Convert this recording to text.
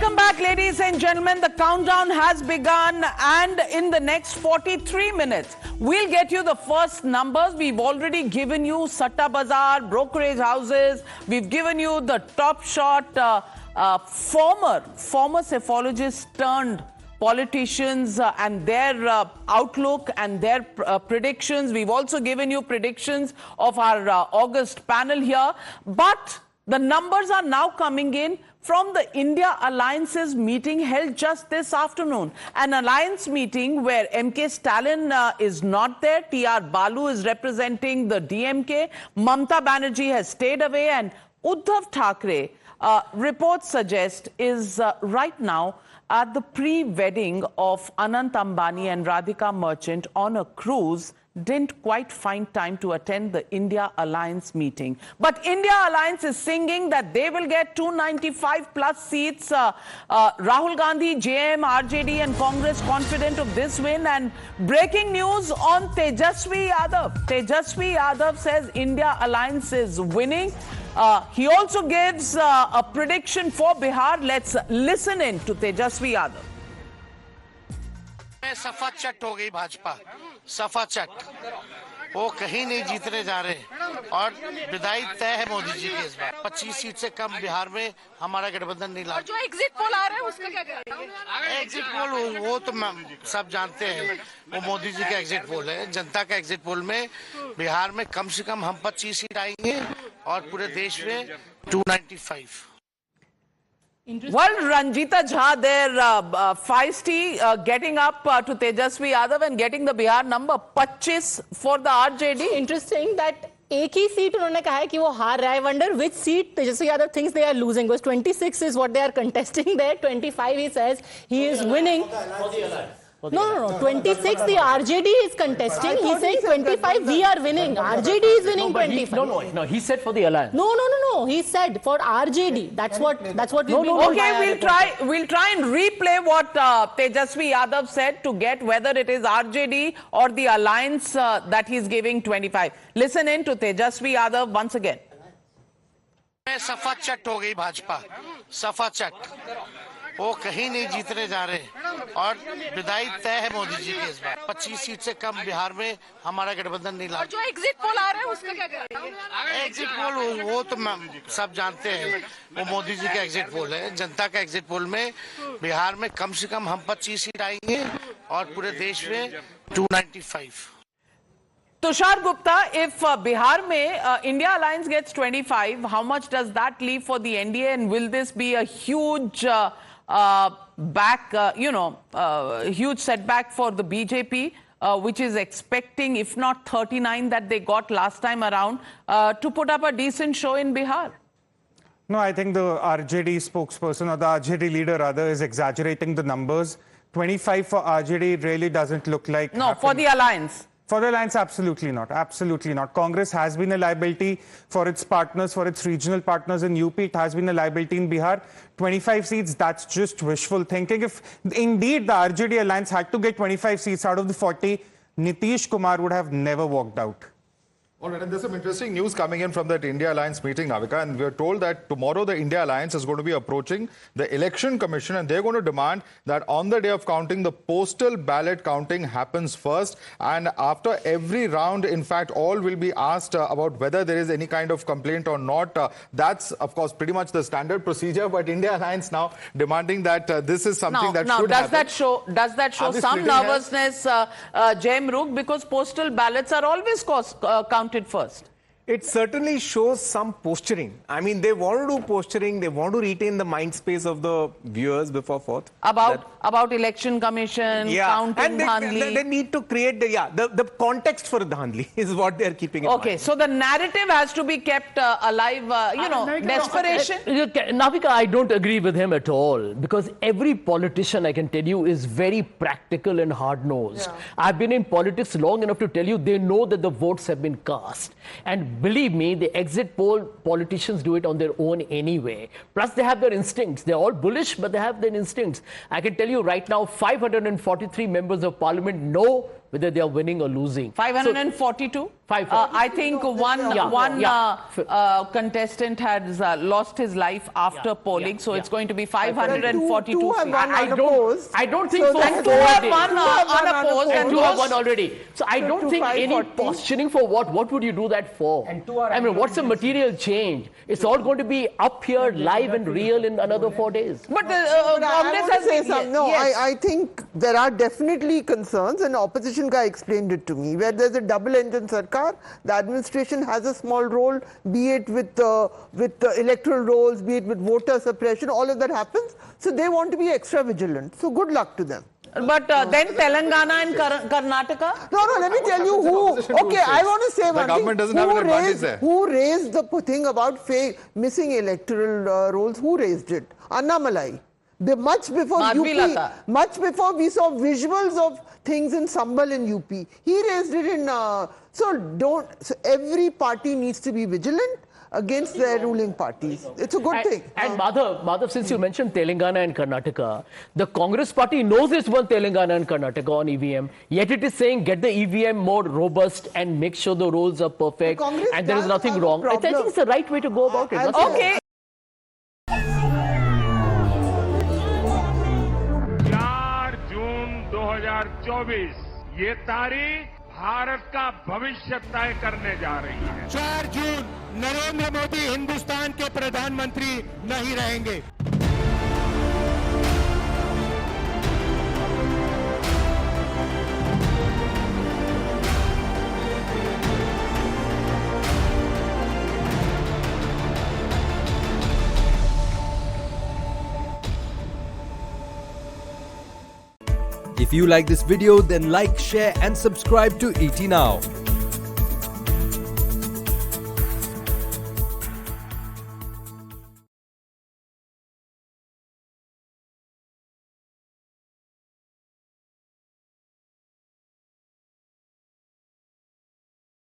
Welcome back, ladies and gentlemen. The countdown has begun, and in the next 43 minutes, we'll get you the first numbers. We've already given you Satta Bazaar, brokerage houses. We've given you the top shot, former psephologists turned politicians and their outlook and their predictions. We've also given you predictions of our August panel here. But the numbers are now coming in from the India Alliance's meeting held just this afternoon. An alliance meeting where MK Stalin is not there, TR Balu is representing the DMK, Mamta Banerjee has stayed away, and Uddhav Thackeray, reports suggest, is right now at the pre-wedding of Anant Ambani and Radhika Merchant on a cruise. Didn't quite find time to attend the India Alliance meeting. But India Alliance is singing that they will get 295 plus seats. Rahul Gandhi, JM, RJD and Congress confident of this win. And breaking news on Tejaswi Yadav. Tejaswi Yadav says India Alliance is winning. He also gives a prediction for Bihar. Let's listen in to Tejaswi Yadav. सफा चट हो गई भाजपा, सफा चट, वो कहीं नहीं जीतने जा रहे और विदाई तय है मोदी जी के इस बार। 25 सीट से कम बिहार में हमारा गठबंधन नहीं ला। जो एग्जिट पोल आ रहे हैं उसका क्या करेंगे? एग्जिट पोल वो तो सब जानते हैं, वो मोदी जी का एग्जिट पोल है। जनता का एग्जिट पोल में बिहार में कम से कम हम 25 सीट आएंगे और पूरे देश में 295। Well, Ranjita Jha there, feisty, getting up to Tejaswi Yadav and getting the Bihar number 25 for the RJD. Interesting that एक ही सीट उन्होंने कहा है कि वो हार रहा है. Wonder which seat Tejaswi Yadav thinks they are losing, because 26 is what they are contesting there. 25 he says he is winning. No. 26 the RJD is contesting. He's saying 25 we are winning. RJD is winning 25. No. He said for the alliance. No. He said for RJD. That's what we've been told. Okay, we'll try and replay what Tejaswi Yadav said to get whether it is RJD or the alliance that he's giving 25. Listen in to Tejaswi Yadav once again. सफा चट हो गई भाजपा, सफा चट, वो कहीं नहीं जीतने जा रहे और विदाई तय है मोदी जी के इस बार। 25 सीट से कम बिहार में हमारा गठबंधन नहीं ला। जो एग्जिट पोल आ रहे हैं उसका क्या करेंगे? एग्जिट पोल वो तो सब जानते हैं, वो मोदी जी का एग्जिट पोल है। जनता का एग्जिट पोल में बिहार में कम से कम हम 25 सीट आएंगे और पूरे देश में 295। Tushar Gupta, if Bihar mein India Alliance gets 25, how much does that leave for the NDA, and will this be a huge huge setback for the BJP, which is expecting, if not 39 that they got last time around, to put up a decent show in Bihar? No, I think the RJD spokesperson, or the RJD leader rather, is exaggerating the numbers. 25 for RJD really doesn't look like... No, for the alliance. For the alliance, absolutely not. Absolutely not. Congress has been a liability for its partners, for its regional partners in UP. It has been a liability in Bihar. 25 seats, that's just wishful thinking. If indeed the RJD alliance had to get 25 seats out of the 40, Nitish Kumar would have never walked out. All right, and there's some interesting news coming in from that India Alliance meeting, Navika, and we're told that tomorrow the India Alliance is going to be approaching the Election Commission, and they're going to demand that on the day of counting, the postal ballot counting happens first, and after every round, in fact, all will be asked about whether there is any kind of complaint or not. That's, of course, pretty much the standard procedure, but India Alliance now demanding that this is something that should happen. Does that show some nervousness, Jaim Rook, because postal ballots are always counted first? It certainly shows some posturing. I mean, they want to do posturing. They want to retain the mind space of the viewers before fourth. About election commission, counting Dhandli. They need to create the context for Dhandli is what they are keeping in mind. Okay, so the narrative has to be kept alive, desperation. Navika, I don't agree with him at all, because every politician, I can tell you, is very practical and hard-nosed. Yeah. I've been in politics long enough to tell you they know that the votes have been cast. And believe me, the exit poll politicians do it on their own anyway. Plus, they have their instincts. They're all bullish, but they have their instincts. I can tell you right now, 543 members of parliament know whether they are winning or losing. 542? I think one contestant has lost his life after polling, so it's going to be 542 Two have seats. won I unopposed. don't think so. And two have won unopposed, And and two have those- won already. So I don't to think any 540. posturing for what? What would you do that for? I mean, what's the material change? It's all going to be up here, live and real in another 4 days. But But I Congress want has to say been- something. No, yes. I think there are definitely concerns, and opposition guy explained it to me. Where there's a double-engine sarkar, the administration has a small role, be it with the electoral rolls, be it with voter suppression. All of that happens, so they want to be extra vigilant. So good luck to them. But then Telangana and Karnataka? No, let me tell you who. Okay, I want to say one thing. government doesn't have an advantage there. Who raised the thing about missing electoral rolls? Who raised it? Annamalai. Much before Madhvilata. UP, much before we saw visuals of things in Sambal in UP, he raised it in. So every party needs to be vigilant against their ruling parties. It's a good thing. And Madhav, since you mentioned Telangana and Karnataka, the Congress party knows it's won Telangana and Karnataka on EVM, yet it is saying get the EVM more robust and make sure the rolls are perfect The Congress and there is does nothing have a wrong. I think problem. it's the right way to go about it. I'll Nothing say- wrong. Okay. 4 जून 2024 ये तारीख भारत का भविष्य तय करने जा रही है। 4 जून नरेंद्र मोदी हिंदुस्तान के प्रधानमंत्री नहीं रहेंगे। If you like this video, then like, share and subscribe to ET Now.